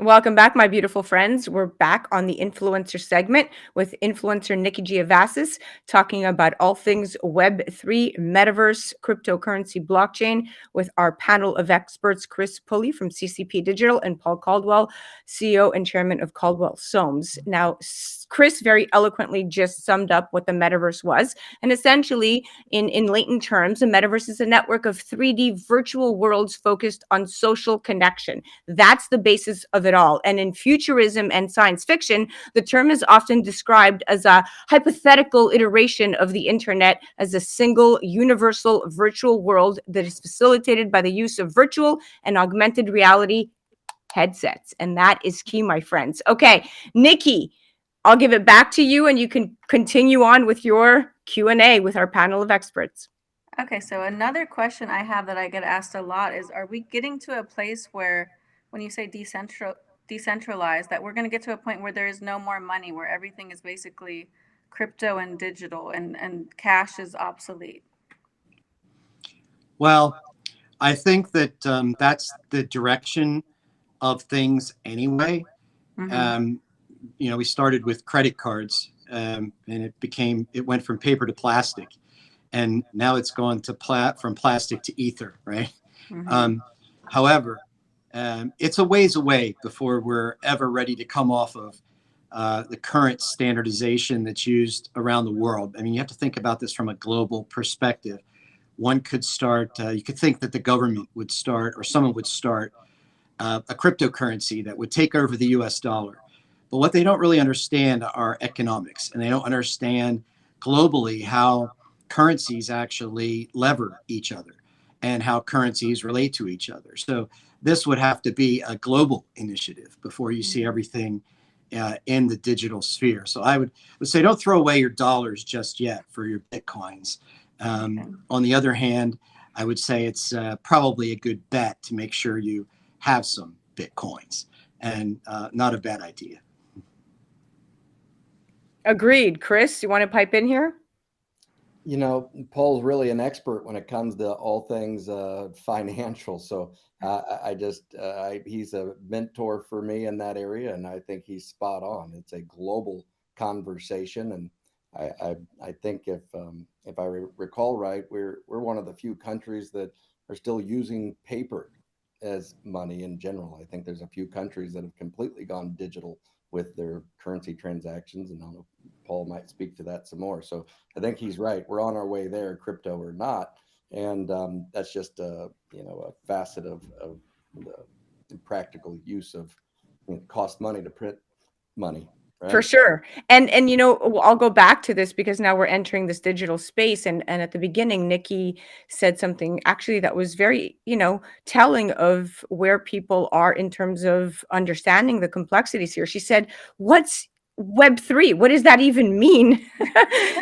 Welcome back, my beautiful friends. We're back on the influencer segment with influencer Nikki Giavasis talking about all things Web3, Metaverse, cryptocurrency, blockchain with our panel of experts, Chris Pulley from CCPDigital and Paul Caldwell, CEO and chairman of Caldwell Soames. Now, Chris very eloquently just summed up what the Metaverse was. And essentially, in latent terms, the Metaverse is a network of 3D virtual worlds focused on social connection. That's the basis of it all. And in futurism and science fiction, the term is often described as a hypothetical iteration of the internet as a single universal virtual world that is facilitated by the use of virtual and augmented reality headsets. And that is key, my friends. Okay, Nikki, I'll give it back to you and you can continue on with your Q&A with our panel of experts. Okay, so another question I have that I get asked a lot is, are we getting to a place where, when you say decentralized, that we're going to get to a point where there is no more money, where everything is basically crypto and digital, and cash is obsolete? Well, I think that that's the direction of things anyway. Mm-hmm. We started with credit cards, and it went from paper to plastic, and now it's gone to from plastic to ether, right? Mm-hmm. However, it's a ways away before we're ever ready to come off of the current standardization that's used around the world. I mean, you have to think about this from a global perspective. One could start, you could think that the government would start, or someone would start a cryptocurrency that would take over the US dollar. But what they don't really understand are economics, and they don't understand globally how currencies actually lever each other and how currencies relate to each other. So this would have to be a global initiative before you see Mm-hmm. everything in the digital sphere. So I would say don't throw away your dollars just yet for your Bitcoins. Okay. On the other hand, I would say it's probably a good bet to make sure you have some Bitcoins, and not a bad idea. Agreed. Chris, you want to pipe in here? Paul's really an expert when it comes to all things financial. So he's a mentor for me in that area, and I think he's spot on. It's a global conversation, and I think if I recall right, we're one of the few countries that are still using paper as money in general. I think there's a few countries that have completely gone digital with their currency transactions, and I don't know, Paul might speak to that some more. So I think he's right. We're on our way there, crypto or not, and that's just a facet of the practical use of cost money to print money. For Right. sure. And I'll go back to this because now we're entering this digital space. And at the beginning, Nikki said something actually that was very, telling of where people are in terms of understanding the complexities here. She said, "What's Web3? What does that even mean?"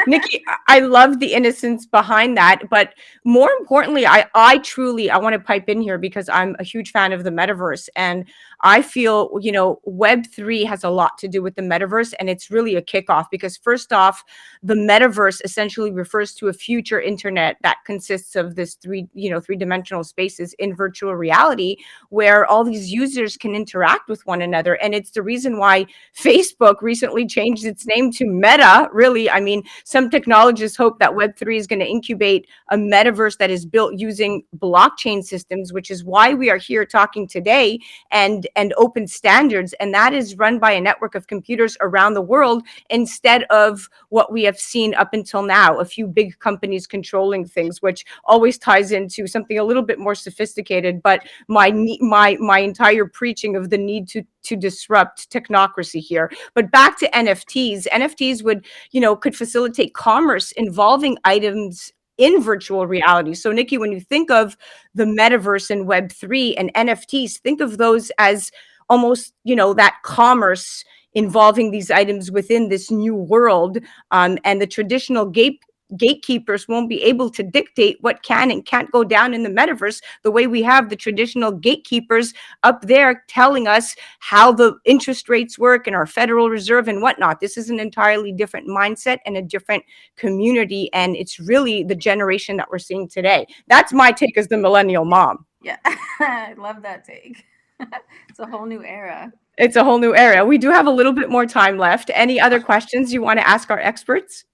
Nikki, I love the innocence behind that. But more importantly, I truly I want to pipe in here because I'm a huge fan of the metaverse. And I feel, Web3 has a lot to do with the metaverse, and it's really a kickoff because, first off, the metaverse essentially refers to a future internet that consists of this three-dimensional spaces in virtual reality where all these users can interact with one another. And it's the reason why Facebook recently changed its name to Meta. Really, I mean, some technologists hope that Web3 is going to incubate a metaverse that is built using blockchain systems, which is why we are here talking today, and open standards, and that is run by a network of computers around the world instead of what we have seen up until now, a few big companies controlling things, which always ties into something a little bit more sophisticated. But my entire preaching of the need to disrupt technocracy here. But back to NFTs would, could facilitate commerce involving items in virtual reality. So Nikki, when you think of the metaverse and Web3 and NFTs, think of those as almost, that commerce involving these items within this new world. And the traditional gatekeepers won't be able to dictate what can and can't go down in the metaverse the way we have the traditional gatekeepers up there telling us how the interest rates work and our Federal Reserve and whatnot. This is an entirely different mindset and a different community, and it's really the generation that we're seeing today. That's my take as the millennial mom. Yeah, I love that take. It's a whole new era. It's a whole new era. We do have a little bit more time left. Any other questions you want to ask our experts?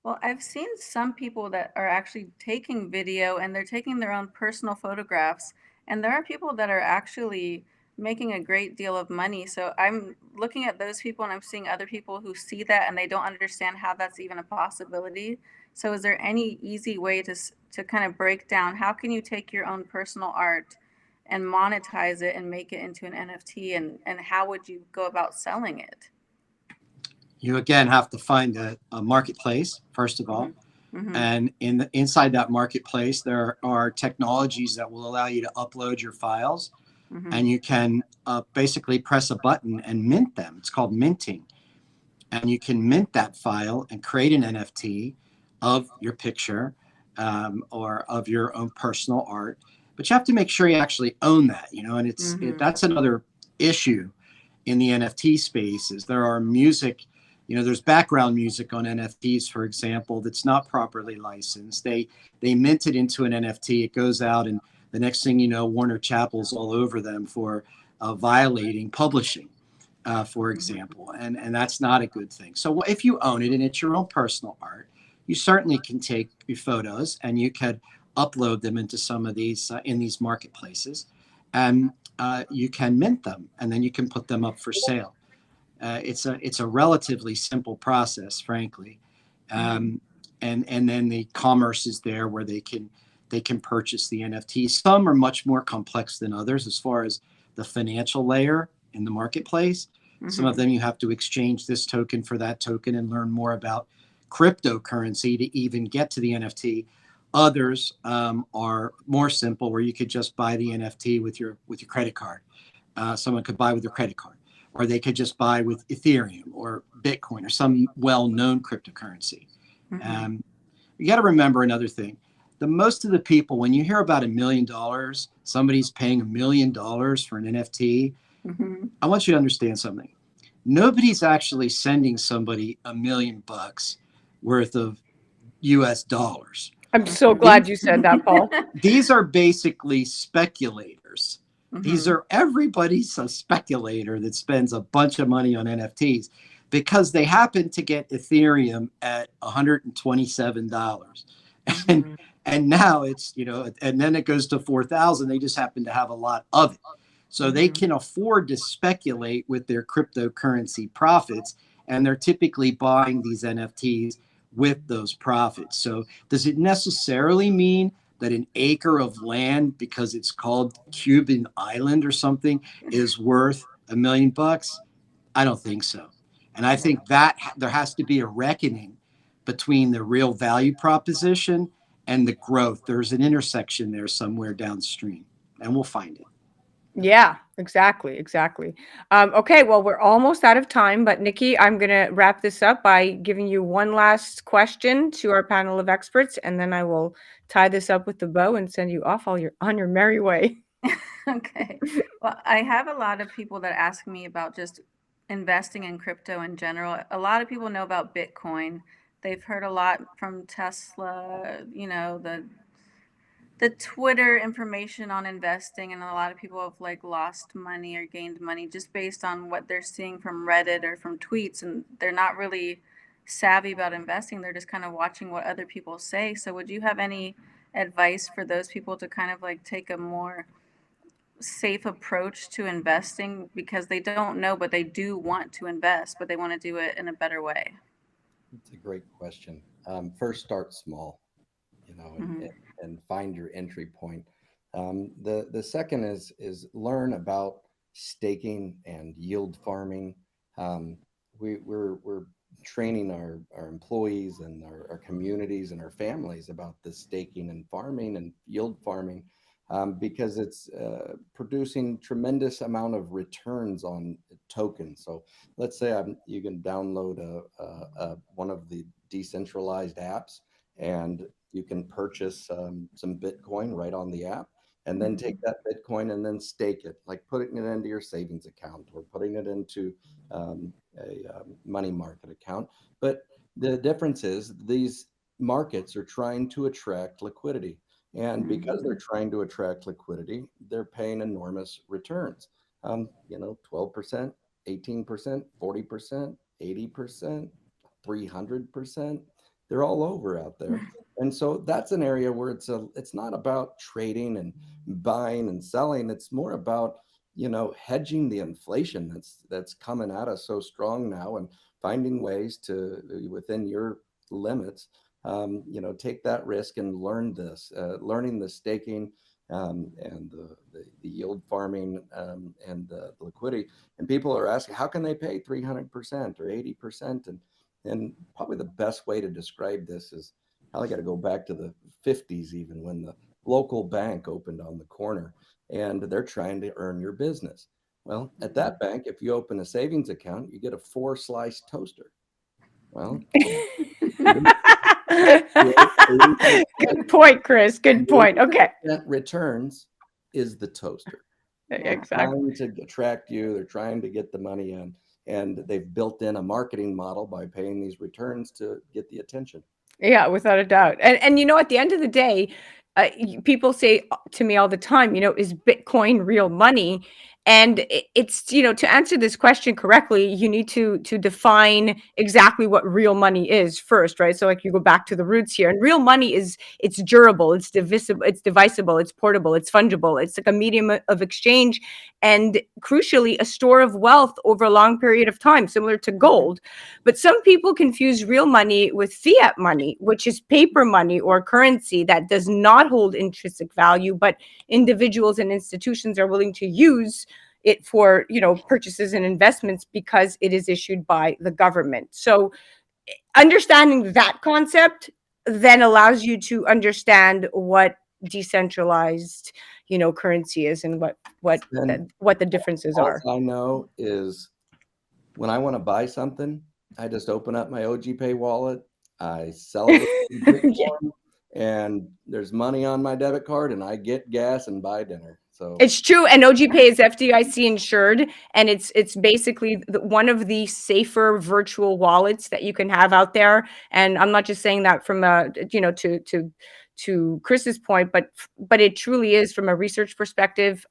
Well, I've seen some people that are actually taking video and they're taking their own personal photographs. And there are people that are actually making a great deal of money. So I'm looking at those people and I'm seeing other people who see that and they don't understand how that's even a possibility. So is there any easy way to kind of break down how can you take your own personal art and monetize it and make it into an NFT, and how would you go about selling it? You again have to find a marketplace, first of all. Mm-hmm. And inside that marketplace, there are technologies that will allow you to upload your files, Mm-hmm. and you can basically press a button and mint them. It's called minting. And you can mint that file and create an NFT of your picture, or of your own personal art. But you have to make sure you actually own that, and that's another issue in the NFT space. Is there are music, there's background music on NFTs, for example, that's not properly licensed. They mint it into an NFT, it goes out, and the next thing you know, Warner Chappell's all over them for violating publishing, for example, and that's not a good thing. So if you own it and it's your own personal art, you certainly can take your photos and you could upload them into some of these in these marketplaces, and you can mint them, and then you can put them up for sale. It's a relatively simple process, frankly, and then the commerce is there where they can purchase the NFTs. Some are much more complex than others as far as the financial layer in the marketplace. Some of them you have to exchange this token for that token and learn more about cryptocurrency to even get to the NFT. Others are more simple, where you could just buy the NFT with your credit card. Someone could buy with their credit card, or they could just buy with Ethereum or Bitcoin or some well-known cryptocurrency. You got to remember another thing. Most of the people, when you hear about $1 million, somebody's paying $1 million for an NFT, I want you to understand something. Nobody's actually sending somebody $1 million worth of US dollars. I'm so glad you said that, Paul. These are basically speculators. Everybody's a speculator that spends a bunch of money on NFTs because they happen to get Ethereum at $127. And now it's, and then it goes to 4,000. They just happen to have a lot of it. So they can afford to speculate with their cryptocurrency profits, and they're typically buying these NFTs with those profits. So does it necessarily mean that an acre of land, because it's called Cuban Island or something, is worth $1 million? I don't think so. And I think that there has to be a reckoning between the real value proposition and the growth. There's an intersection there somewhere downstream, and we'll find it. Yeah, exactly. Okay, well, we're almost out of time, but Nikki, I'm going to wrap this up by giving you one last question to our panel of experts, and then I will tie this up with the bow and send you off on your merry way. Okay. Well, I have a lot of people that ask me about just investing in crypto in general. A lot of people know about Bitcoin. They've heard a lot from Tesla, the Twitter information on investing, and a lot of people have like lost money or gained money just based on what they're seeing from Reddit or from tweets, and they're not really savvy about investing. They're just kind of watching what other people say. So would you have any advice for those people to kind of like take a more safe approach to investing, because they don't know but they do want to invest, but they want to do it in a better way? It's a great question. First, start small, and find your entry point. The second is learn about staking and yield farming. We're training our employees and our communities and our families about the staking and farming and yield farming, because it's producing tremendous amount of returns on tokens. So let's say you can download one of the decentralized apps, and you can purchase some Bitcoin right on the app, and then take that Bitcoin and then stake it, like putting it into your savings account or putting it into a money market account. But the difference is these markets are trying to attract liquidity. And because they're trying to attract liquidity, they're paying enormous returns. 12%, 18%, 40%, 80%, 300%. They're all over out there. And so that's an area where it's not about trading and buying and selling. It's more about, hedging the inflation that's coming at us so strong now, and finding ways to, within your limits, take that risk and learn this, learning the staking, and the yield farming, and the liquidity. And people are asking, how can they pay 300% or 80%? And probably the best way to describe this is, I got to go back to the 50s, even when the local bank opened on the corner and they're trying to earn your business. Well, at that bank, if you open a savings account, you get a 4-slice toaster. Well, good point, Chris. Good point. Okay. Returns is the toaster. Exactly. Trying to attract you, they're trying to get the money in, and they've built in a marketing model by paying these returns to get the attention. Yeah, without a doubt. And at the end of the day, people say to me all the time, is Bitcoin real money? And it's, to answer this question correctly, you need to define exactly what real money is first, right? So like you go back to the roots here, and real money it's durable, it's divisible, it's portable, it's fungible, it's like a medium of exchange, and crucially, a store of wealth over a long period of time, similar to gold. But some people confuse real money with fiat money, which is paper money or currency that does not hold intrinsic value, but individuals and institutions are willing to use it for, purchases and investments because it is issued by the government. So understanding that concept then allows you to understand what decentralized, currency is, and what the differences are. All I know is, when I want to buy something, I just open up my OGPay wallet, I sell it with Bitcoin, and there's money on my debit card, and I get gas and buy dinner. So it's true. And OGPay is FDIC insured, and it's basically one of the safer virtual wallets that you can have out there. And I'm not just saying that from to Chris's point, but it truly is, from a research perspective,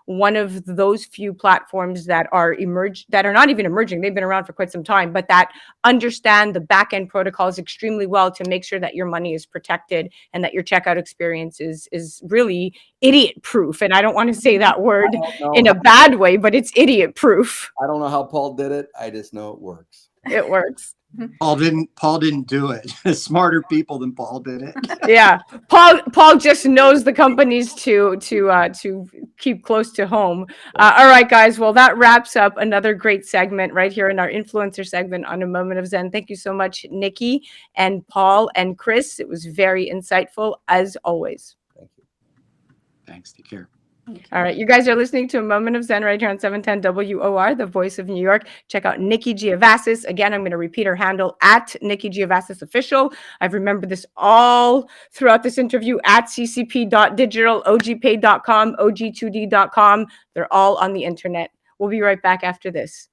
one of those few platforms that are not even emerging. They've been around for quite some time, but that understand the back end protocols extremely well to make sure that your money is protected and that your checkout experience is really idiot proof. And I don't want to say that word in a bad way, but it's idiot proof. I don't know how Paul did it. I just know it works. It works. Paul didn't do it. Smarter people than Paul did it. Yeah, Paul just knows the companies to keep close to home. All right, guys. Well, that wraps up another great segment right here in our influencer segment on A Moment of Zen. Thank you so much, Nikki and Paul and Chris. It was very insightful as always. Thank you. Thanks. Take care. All right, you guys are listening to A Moment of Zen right here on 710 WOR, the voice of New York. Check out Nikki Giavasis. Again, I'm going to repeat her handle, at Nikki Giavasis Official. I've remembered this all throughout this interview, at CCP.Digital, OGPay.com, OG2D.com. They're all on the internet. We'll be right back after this.